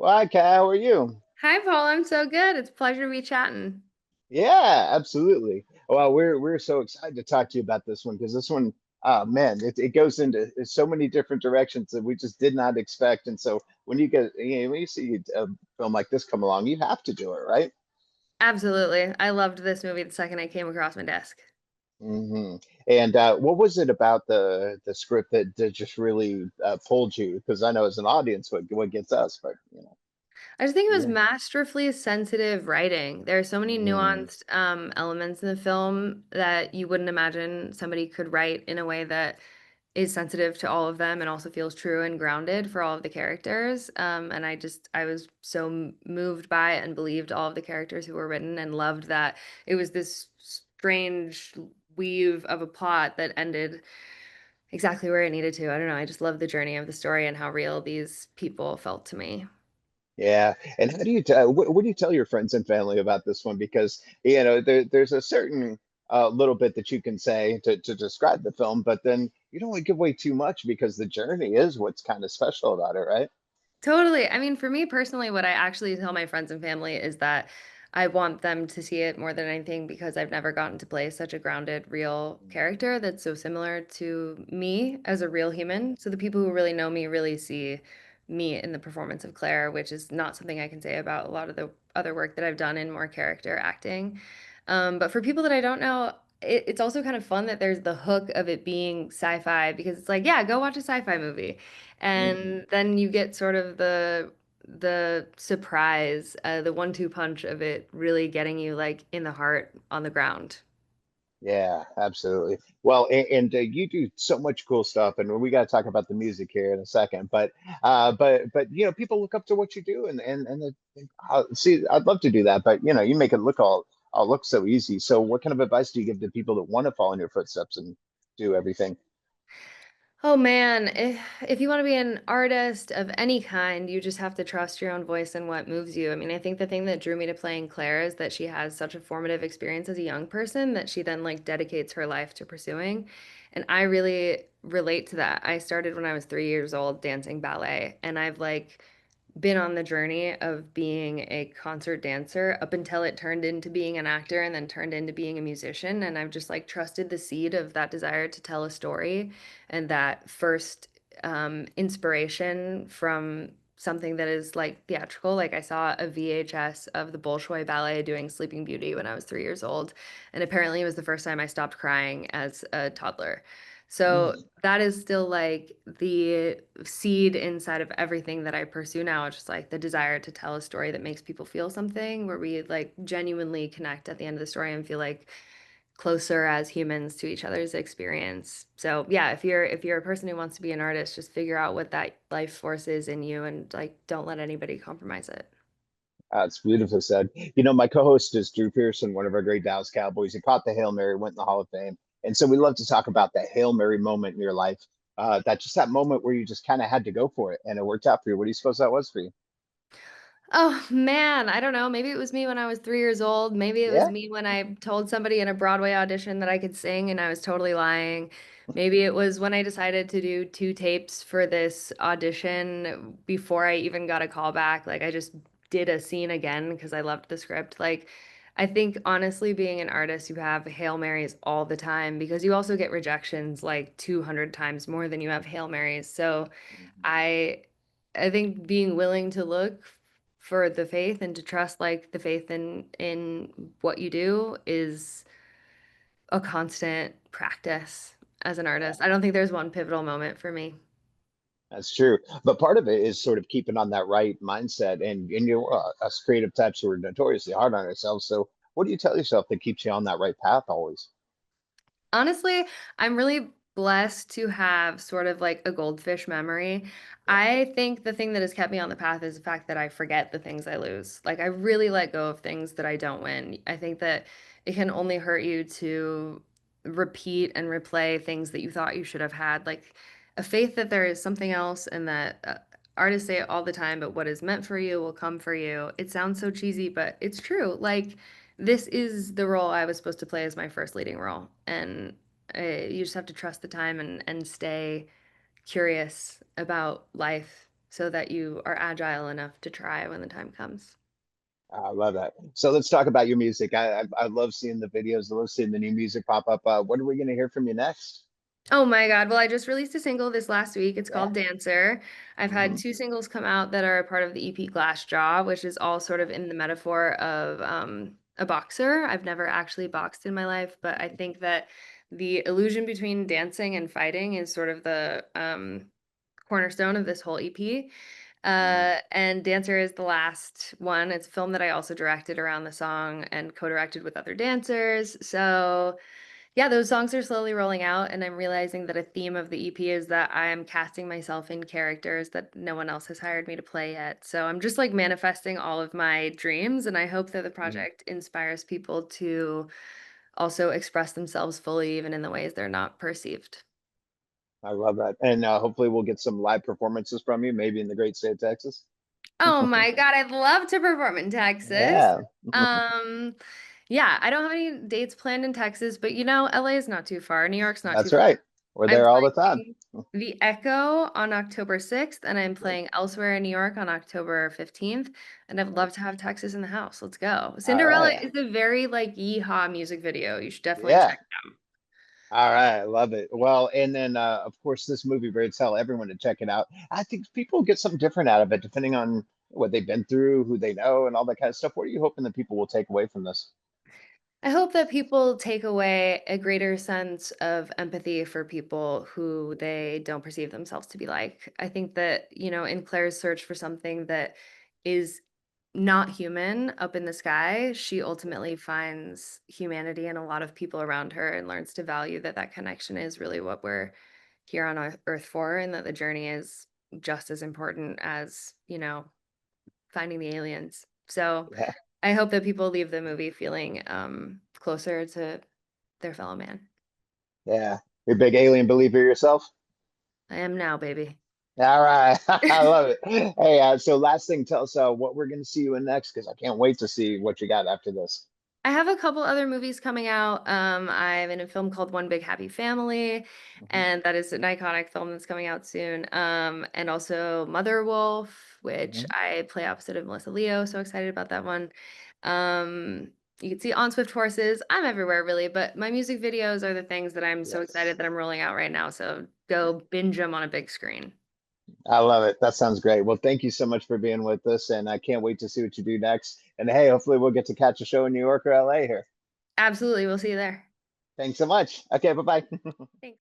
Well, hi, Kai. How are you? Hi, Paul. I'm so good. It's a pleasure to be chatting. Yeah, absolutely. Well, we're so excited to talk to you about this one because this one, man, it goes into so many different directions that we just did not expect. And so when you see a film like this come along, you have to do it, right? Absolutely. I loved this movie the second I came across my desk. hmm And what was it about the script that just really pulled you? Because I know as an audience, what gets us, but I just think it was yeah. masterfully sensitive writing. There are so many Mm, nuanced elements in the film that you wouldn't imagine somebody could write in a way that is sensitive to all of them and also feels true and grounded for all of the characters. And I was so moved by it and believed all of the characters who were written and loved that it was this strange weave of a plot that ended exactly where it needed to. I don't know. I just love the journey of the story and how real these people felt to me. Yeah, and how do you tell? What do you tell your friends and family about this one? Because there's a certain little bit that you can say to describe the film, but then you don't want to give away too much because the journey is what's kind of special about it, right? Totally. I mean, for me personally, what I actually tell my friends and family is that I want them to see it more than anything because I've never gotten to play such a grounded, real character that's so similar to me as a real human. So the people who really know me really see me in the performance of Claire, which is not something I can say about a lot of the other work that I've done in more character acting. But for people that I don't know, it's also kind of fun that there's the hook of it being sci-fi because it's like, yeah, go watch a sci-fi movie. Mhm. And then you get sort of the surprise, the one-two punch of it really getting you like in the heart on the ground. Yeah, absolutely. Well, and you do so much cool stuff, and we got to talk about the music here in a second. But people look up to what you do, see, I'd love to do that, but you make it look all look so easy. So, what kind of advice do you give to people that want to follow in your footsteps and do everything? Oh man, if you want to be an artist of any kind, you just have to trust your own voice and what moves you. I mean, I think the thing that drew me to playing Claire is that she has such a formative experience as a young person that she then like dedicates her life to pursuing. And I really relate to that. I started when I was 3 years old dancing ballet, and I've like been on the journey of being a concert dancer up until it turned into being an actor and then turned into being a musician. And I've just like trusted the seed of that desire to tell a story and that first inspiration from something that is like theatrical. Like I saw a VHS of the Bolshoi Ballet doing Sleeping Beauty when I was 3 years old. And apparently it was the first time I stopped crying as a toddler. So Mm, that is still like the seed inside of everything that I pursue now. It's just like the desire to tell a story that makes people feel something, where we like genuinely connect at the end of the story and feel like closer as humans to each other's experience. So yeah, if you're a person who wants to be an artist, just figure out what that life force is in you and like don't let anybody compromise it. that's beautifully said. My co-host is Drew Pearson, one of our great Dallas Cowboys. He caught the Hail Mary, went in the Hall of Fame, and so we love to talk about that Hail Mary moment in your life. That moment where you just kind of had to go for it and it worked out for you. What do you suppose that was for you? Oh man, I don't know. Maybe it was me when I was 3 years old. Maybe it was Yeah. me when I told somebody in a Broadway audition that I could sing and I was totally lying. Maybe it was when I decided to do two tapes for this audition before I even got a call back. Like I just did a scene again because I loved the script. Like I think honestly, being an artist, you have Hail Marys all the time because you also get rejections like 200 times more than you have Hail Marys. So I I think being willing to look for the faith and to trust like the faith in what you do is a constant practice as an Yeah, artist. I don't think there's one pivotal moment for me. that's true. But part of it is sort of keeping on that right mindset. And us creative types who are notoriously hard on ourselves. So, what do you tell yourself that keeps you on that right path always? Honestly, I'm really blessed to have sort of like a goldfish memory. Yeah. I think the thing that has kept me on the path is the fact that I forget the things I lose. Like I really let go of things that I don't win. I think that it can only hurt you to repeat and replay things that you thought you should have had. Like a faith that there is something else and that artists say it all the time, but what is meant for you will come for you. It sounds so cheesy, but it's true. Like this is the role I was supposed to play as my first leading role. And you just have to trust the time and stay curious about life so that you are agile enough to try when the time comes. I love that. So let's talk about your music. I love seeing the videos. I love seeing the new music pop up. What are we going to hear from you next? Oh my God. Well, I just released a single this last week. It's Yeah. called Dancer. I've had Hmm. two singles come out that are a part of the EP Glassjaw, which is all sort of in the metaphor of a boxer. I've never actually boxed in my life, but I think that the illusion between dancing and fighting is sort of the cornerstone of this whole EP. Hmm. And Dancer is the last one. It's a film that I also directed around the song and co-directed with other dancers. So yeah, those songs are slowly rolling out, and I'm realizing that a theme of the EP is that I am casting myself in characters that no one else has hired me to play yet. So I'm just like manifesting all of my dreams, and I hope that the Hmm. project inspires people to also express themselves fully, even in the ways they're not perceived. I love that. And hopefully we'll get some live performances from you, maybe in the great state of Texas. Oh my God, I'd love to perform in Texas. Yeah, Um, yeah, I don't have any dates planned in Texas, but LA is not too far. New York's not too that's far. right. We're I'm there all the time. playing the Echo on October 6th, and I'm playing elsewhere in New York on October 15th. And I'd love to have Texas in the house. Let's go. All Cinderella right. is a very like yeehaw music video. You should definitely Yeah. check it out. All right. I love it. Well, and then of course this movie, Braid, tell everyone to check it out. I think people get something different out of it, depending on what they've been through, who they know, and all that kind of stuff. What are you hoping that people will take away from this? I hope that people take away a greater sense of empathy for people who they don't perceive themselves to be like. I think that, in Claire's search for something that is not human up in the sky, she ultimately finds humanity in a lot of people around her and learns to value that that connection is really what we're here on Earth for, and that the journey is just as important as, finding the aliens. So Yeah. I hope that people leave the movie feeling closer to their fellow man. Yeah. You're a big alien believer yourself? I am now, baby. All right. I love it. Hey, so last thing, tell us what we're going to see you in next, because I can't wait to see what you got after this. I have a couple other movies coming out. I'm in a film called One Big Happy Family, Mhm. and that is an iconic film that's coming out soon. And also Mother Wolf, which Mhm. I play opposite of Melissa Leo. So excited about that one. Um, you can see On Swift Horses. I'm everywhere, really, but my music videos are the things that I'm so excited Yes. that I'm rolling out right now. So go binge them on a big screen. I love it. That sounds great. Well, thank you so much for being with us, and I can't wait to see what you do next. And hey, hopefully we'll get to catch a show in New York or LA here. Absolutely. We'll see you there. Thanks so much. Okay, bye-bye. Thanks.